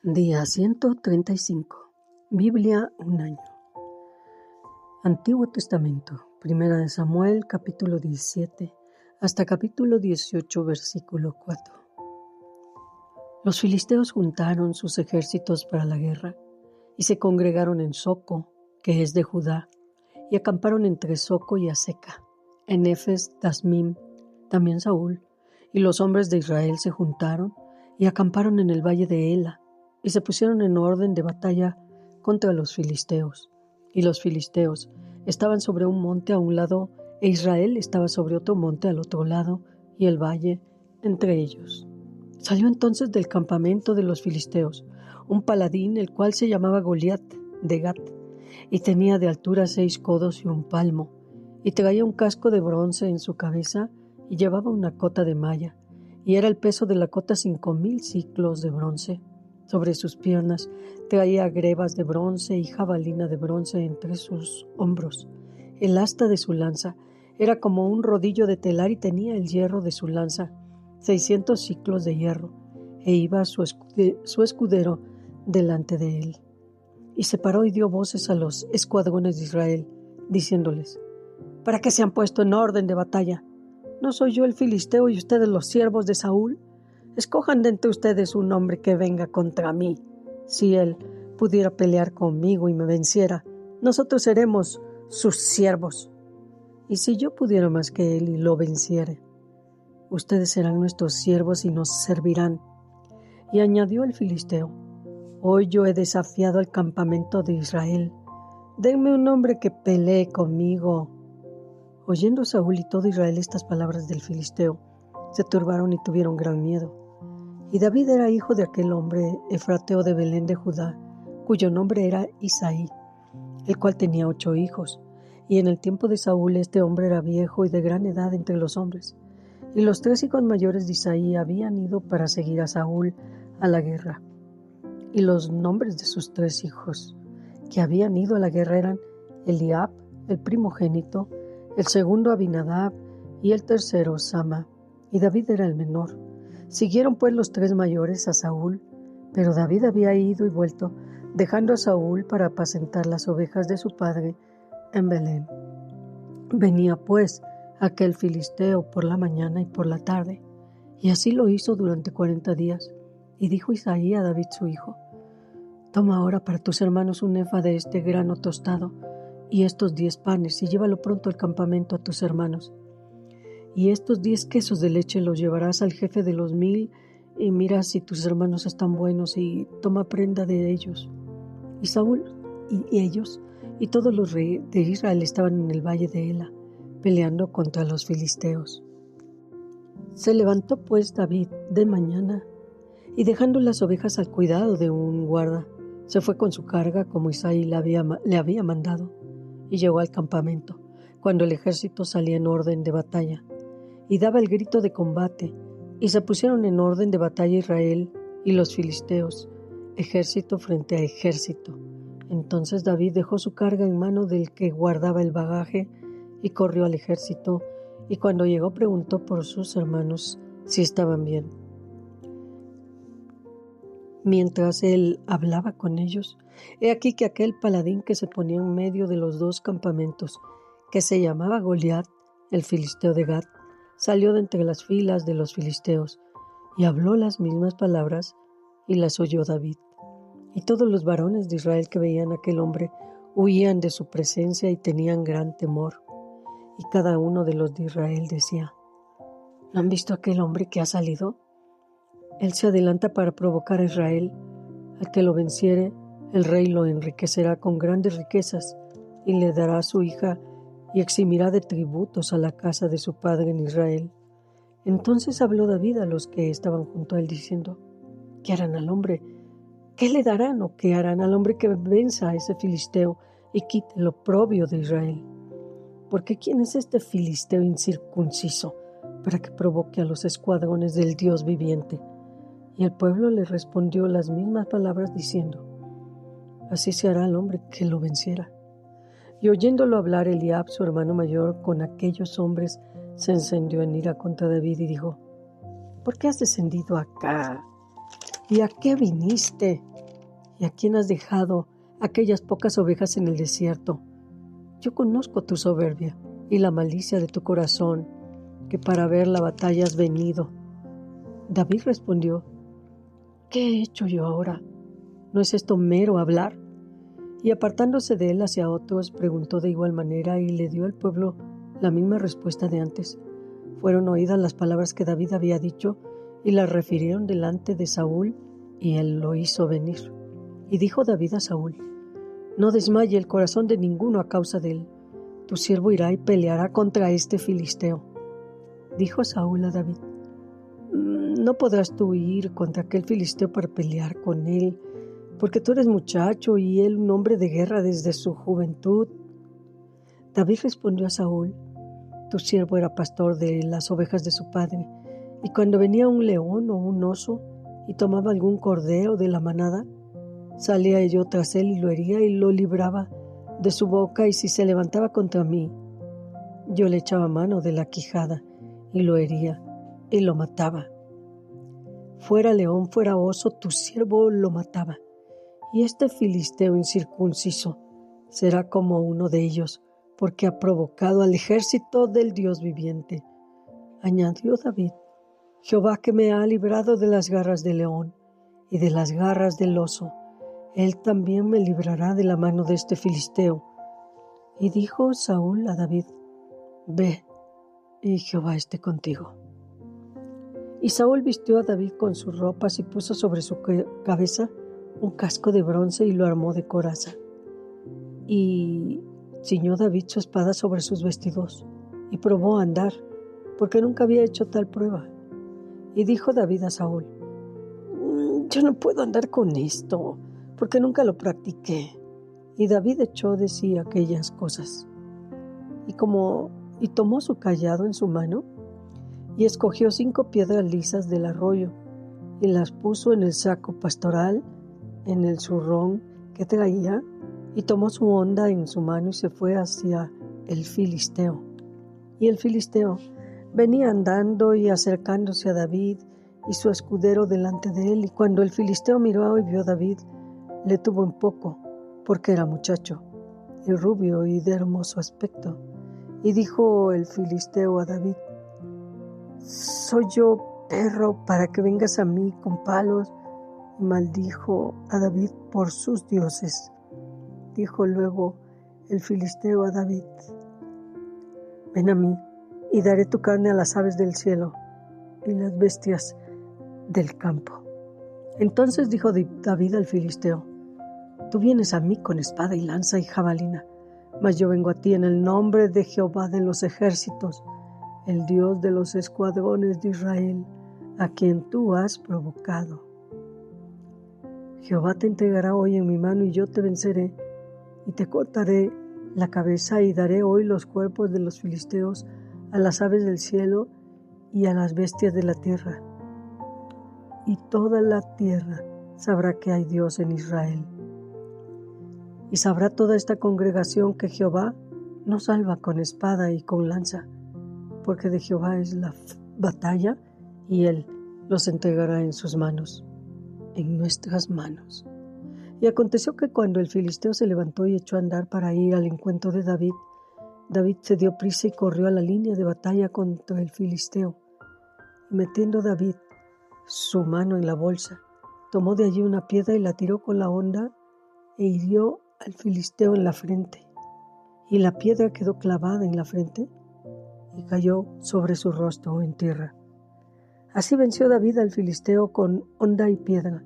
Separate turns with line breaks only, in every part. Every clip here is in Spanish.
Día 135. Biblia, un año. Antiguo Testamento. Primera de Samuel, capítulo 17, hasta capítulo 18, versículo 4. Los filisteos juntaron sus ejércitos para la guerra y se congregaron en Soco, que es de Judá, y acamparon entre Soco y Aseca, en Efes Dasmim. También Saúl y los hombres de Israel se juntaron y acamparon en el valle de Ela, y se pusieron en orden de batalla contra los filisteos. Y los filisteos estaban sobre un monte a un lado, e Israel estaba sobre otro monte al otro lado, y el valle entre ellos. Salió entonces del campamento de los filisteos un paladín, el cual se llamaba Goliat de Gat, y tenía de altura 6 codos y 1 palmo, y traía un casco de bronce en su cabeza, y llevaba una cota de malla, y era el peso de la cota 5,000 siclos de bronce. Sobre sus piernas traía grebas de bronce y jabalina de bronce entre sus hombros. El asta de su lanza era como un rodillo de telar, y tenía el hierro de su lanza 600 siclos de hierro, e iba su escudero delante de él. Y se paró y dio voces a los escuadrones de Israel, diciéndoles: ¿para qué se han puesto en orden de batalla? ¿No soy yo el filisteo y ustedes los siervos de Saúl? Escojan de entre ustedes un hombre que venga contra mí. Si él pudiera pelear conmigo y me venciera, nosotros seremos sus siervos. Y si yo pudiera más que él y lo venciere, ustedes serán nuestros siervos y nos servirán. Y añadió el filisteo: hoy yo he desafiado al campamento de Israel. Denme un hombre que pelee conmigo. Oyendo Saúl y todo Israel estas palabras del filisteo, se turbaron y tuvieron gran miedo. Y David era hijo de aquel hombre efrateo de Belén de Judá, cuyo nombre era Isaí, el cual tenía 8 hijos. Y en el tiempo de Saúl este hombre era viejo y de gran edad entre los hombres. Y los 3 hijos mayores de Isaí habían ido para seguir a Saúl a la guerra. Y los nombres de sus 3 hijos que habían ido a la guerra eran Eliab, el primogénito, el segundo Abinadab y el tercero Sama. Y David era el menor. Siguieron pues los 3 mayores a Saúl, pero David había ido y vuelto, dejando a Saúl para apacentar las ovejas de su padre en Belén. Venía pues aquel filisteo por la mañana y por la tarde, y así lo hizo durante 40 días. Y dijo Isaí a David su hijo: toma ahora para tus hermanos un efa de este grano tostado, y estos 10 panes, y llévalo pronto al campamento a tus hermanos. Y estos 10 quesos de leche los llevarás al jefe de los 1000, y mira si tus hermanos están buenos, y toma prenda de ellos. Y Saúl y ellos y todos los reyes de Israel estaban en el valle de Ela, peleando contra los filisteos. Se levantó pues David de mañana, y dejando las ovejas al cuidado de un guarda, se fue con su carga como Isaí le había mandado, y llegó al campamento, cuando el ejército salía en orden de batalla, y daba el grito de combate, y se pusieron en orden de batalla Israel y los filisteos, ejército frente a ejército. Entonces David dejó su carga en mano del que guardaba el bagaje, y corrió al ejército, y cuando llegó preguntó por sus hermanos si estaban bien. Mientras él hablaba con ellos, he aquí que aquel paladín que se ponía en medio de los 2 campamentos, que se llamaba Goliat, el filisteo de Gat, salió de entre las filas de los filisteos, y habló las mismas palabras, y las oyó David. Y todos los varones de Israel que veían a aquel hombre huían de su presencia y tenían gran temor. Y cada uno de los de Israel decía: ¿no han visto aquel hombre que ha salido? Él se adelanta para provocar a Israel. Al que lo venciere, el rey lo enriquecerá con grandes riquezas, y le dará a su hija, y eximirá de tributos a la casa de su padre en Israel. Entonces habló David a los que estaban junto a él, diciendo: ¿qué harán al hombre? ¿Qué le darán o qué harán al hombre que venza a ese filisteo y quite el oprobio de Israel? Porque ¿quién es este filisteo incircunciso para que provoque a los escuadrones del Dios viviente? Y el pueblo le respondió las mismas palabras, diciendo: así se hará al hombre que lo venciera. Y oyéndolo hablar Eliab, su hermano mayor, con aquellos hombres, se encendió en ira contra David y dijo: ¿por qué has descendido acá? ¿Y a qué viniste? ¿Y a quién has dejado aquellas pocas ovejas en el desierto? Yo conozco tu soberbia y la malicia de tu corazón, que para ver la batalla has venido. David respondió: ¿Qué he hecho yo ahora? ¿No es esto mero hablar? Y apartándose de él hacia otros, preguntó de igual manera y le dio al pueblo la misma respuesta de antes. Fueron oídas las palabras que David había dicho y las refirieron delante de Saúl, y él lo hizo venir. Y dijo David a Saúl: No desmaye el corazón de ninguno a causa de él. Tu siervo irá y peleará contra este filisteo. Dijo Saúl a David: No podrás tú ir contra aquel filisteo para pelear con él, porque tú eres muchacho y él un hombre de guerra desde su juventud. David respondió a Saúl: Tu siervo era pastor de las ovejas de su padre, y cuando venía un león o un oso y tomaba algún cordero de la manada, salía yo tras él y lo hería y lo libraba de su boca, y si se levantaba contra mí, yo le echaba mano de la quijada y lo hería y lo mataba. Fuera león, fuera oso, tu siervo lo mataba. Y este filisteo incircunciso será como uno de ellos, porque ha provocado al ejército del Dios viviente. Añadió David: Jehová, que me ha librado de las garras del león y de las garras del oso, él también me librará de la mano de este filisteo. Y dijo Saúl a David: Ve, y Jehová esté contigo. Y Saúl vistió a David con sus ropas y puso sobre su cabeza un casco de bronce y lo armó de coraza. Y ciñó David su espada sobre sus vestidos y probó a andar, porque nunca había hecho tal prueba. Y dijo David a Saúl: Yo no puedo andar con esto, porque nunca lo practiqué. Y David echó de sí aquellas cosas. Y tomó su cayado en su mano, y escogió 5 piedras lisas del arroyo, y las puso en el saco pastoral, en el zurrón que traía, y tomó su honda en su mano y se fue hacia el filisteo. Y el filisteo venía andando y acercándose a David y su escudero delante de él, y cuando el filisteo miró y vio a David, le tuvo en poco, porque era muchacho, y rubio y de hermoso aspecto. Y dijo el filisteo a David: ¿Soy yo perro para que vengas a mí con palos? Y maldijo a David por sus dioses. Dijo luego el filisteo a David: Ven a mí, y daré tu carne a las aves del cielo y las bestias del campo. Entonces dijo David al filisteo: Tú vienes a mí con espada y lanza y jabalina, mas yo vengo a ti en el nombre de Jehová de los ejércitos, el Dios de los escuadrones de Israel, a quien tú has provocado. Jehová te entregará hoy en mi mano, y yo te venceré, y te cortaré la cabeza, y daré hoy los cuerpos de los filisteos a las aves del cielo y a las bestias de la tierra. Y toda la tierra sabrá que hay Dios en Israel. Y sabrá toda esta congregación que Jehová no salva con espada y con lanza, porque de Jehová es la batalla, y Él los entregará en sus manos, en nuestras manos. Y aconteció que cuando el filisteo se levantó y echó a andar para ir al encuentro de David, David se dio prisa y corrió a la línea de batalla contra el filisteo. Y metiendo David su mano en la bolsa, tomó de allí una piedra y la tiró con la honda e hirió al filisteo en la frente. Y la piedra quedó clavada en la frente y cayó sobre su rostro en tierra. Así venció David al filisteo con honda y piedra,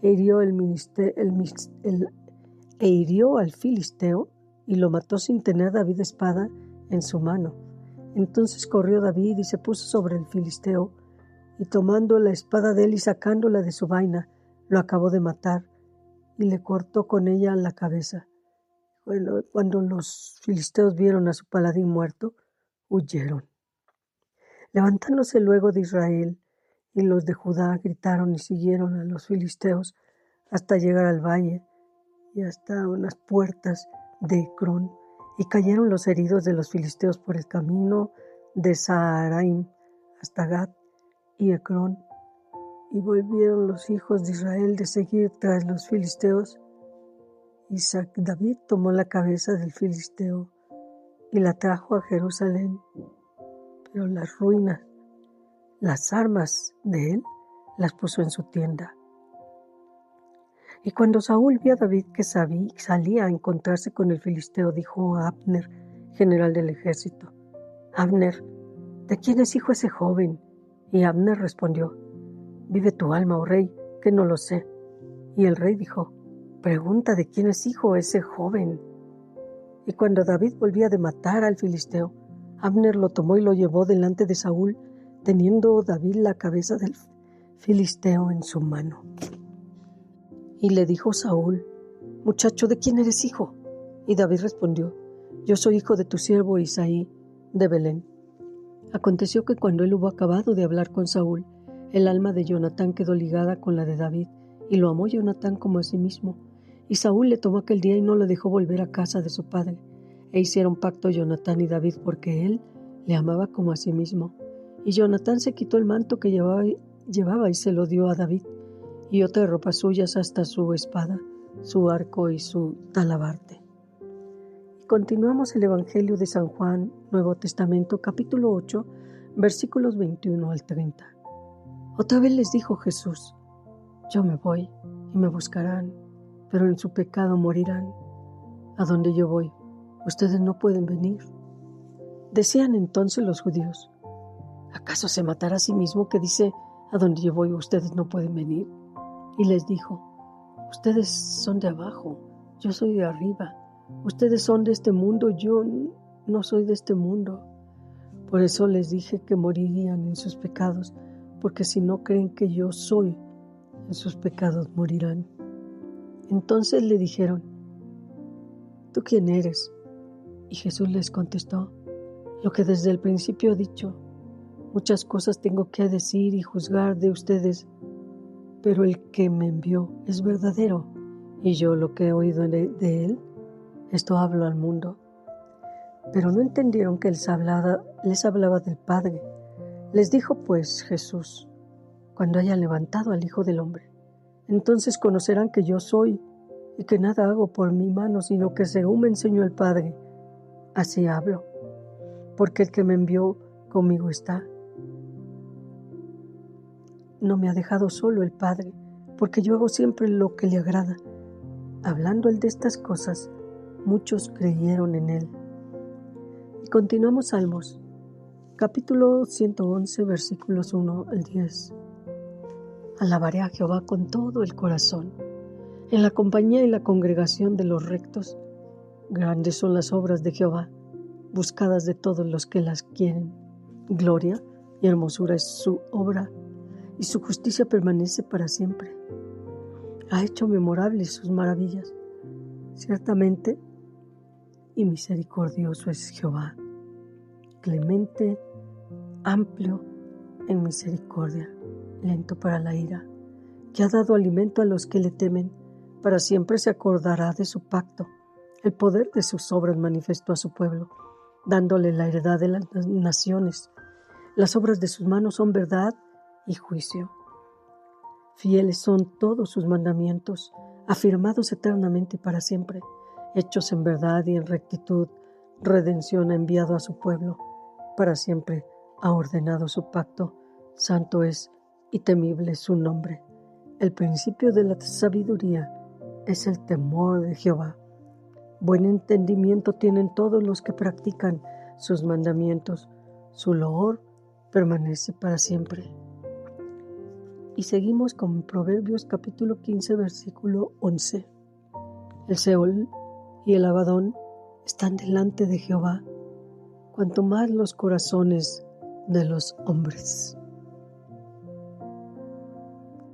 e hirió al filisteo y lo mató sin tener David espada en su mano. Entonces corrió David y se puso sobre el filisteo, y tomando la espada de él y sacándola de su vaina, lo acabó de matar y le cortó con ella la cabeza. Bueno, cuando los filisteos vieron a su paladín muerto, huyeron. Levantándose luego de Israel y los de Judá gritaron y siguieron a los filisteos hasta llegar al valle y hasta unas puertas de Ecrón, y cayeron los heridos de los filisteos por el camino de Saharaim hasta Gat y Ecrón, Y volvieron los hijos de Israel de seguir tras los filisteos. Y David tomó la cabeza del filisteo y la trajo a Jerusalén. Pero las ruinas, las armas de él, las puso en su tienda. Y cuando Saúl vio a David que salía a encontrarse con el filisteo, dijo a Abner, general del ejército: Abner, ¿de quién es hijo ese joven? Y Abner respondió: Vive tu alma, oh rey, que no lo sé. Y el rey dijo: Pregunta de quién es hijo ese joven. Y cuando David volvía de matar al filisteo, Abner lo tomó y lo llevó delante de Saúl, teniendo David la cabeza del filisteo en su mano. Y le dijo Saúl: Muchacho, ¿de quién eres hijo? Y David respondió: Yo soy hijo de tu siervo Isaí, de Belén. Aconteció que cuando él hubo acabado de hablar con Saúl, el alma de Jonatán quedó ligada con la de David, y lo amó Jonatán como a sí mismo. Y Saúl le tomó aquel día y no le dejó volver a casa de su padre. E hicieron pacto Jonatán y David, porque él le amaba como a sí mismo. Y Jonatán se quitó el manto que llevaba y se lo dio a David, y otras ropas suyas, hasta su espada, su arco y su talabarte. Y continuamos el Evangelio de San Juan, Nuevo Testamento, capítulo 8, versículos 21 al 30. Otra vez les dijo Jesús: Yo me voy y me buscarán, pero en su pecado morirán. A donde yo voy, ustedes no pueden venir. Decían entonces los judíos: ¿Acaso se matará a sí mismo que dice: A donde yo voy, ustedes no pueden venir? Y les dijo: Ustedes son de abajo, yo soy de arriba. Ustedes son de este mundo, yo no soy de este mundo. Por eso les dije que morirían en sus pecados, porque si no creen que yo soy, en sus pecados morirán. Entonces le dijeron: ¿Tú quién eres? Y Jesús les contestó: Lo que desde el principio he dicho. Muchas cosas tengo que decir y juzgar de ustedes, pero el que me envió es verdadero, y yo lo que he oído de él, esto hablo al mundo. Pero no entendieron que les hablaba del Padre. Les dijo pues Jesús: Cuando haya levantado al Hijo del Hombre, entonces conocerán que yo soy, y que nada hago por mi mano, sino que según me enseñó el Padre, así hablo. Porque el que me envió conmigo está. No me ha dejado solo el Padre, porque yo hago siempre lo que le agrada. Hablando él de estas cosas, muchos creyeron en él. Y continuamos Salmos, capítulo 111, versículos 1 al 10. Alabaré a Jehová con todo el corazón, en la compañía y la congregación de los rectos. Grandes son las obras de Jehová, buscadas de todos los que las quieren. Gloria y hermosura es su obra, y su justicia permanece para siempre. Ha hecho memorables sus maravillas. Ciertamente, y misericordioso es Jehová, clemente, amplio en misericordia, lento para la ira, que ha dado alimento a los que le temen. Para siempre se acordará de su pacto. El poder de sus obras manifestó a su pueblo, dándole la heredad de las naciones. Las obras de sus manos son verdad y juicio. Fieles son todos sus mandamientos, afirmados eternamente y para siempre. Hechos en verdad y en rectitud, redención ha enviado a su pueblo. Para siempre ha ordenado su pacto. Santo es y temible su nombre. El principio de la sabiduría es el temor de Jehová. Buen entendimiento tienen todos los que practican sus mandamientos. Su loor permanece para siempre. Y seguimos con Proverbios capítulo 15, versículo 11. El Seol y el Abadón están delante de Jehová, cuanto más los corazones de los hombres.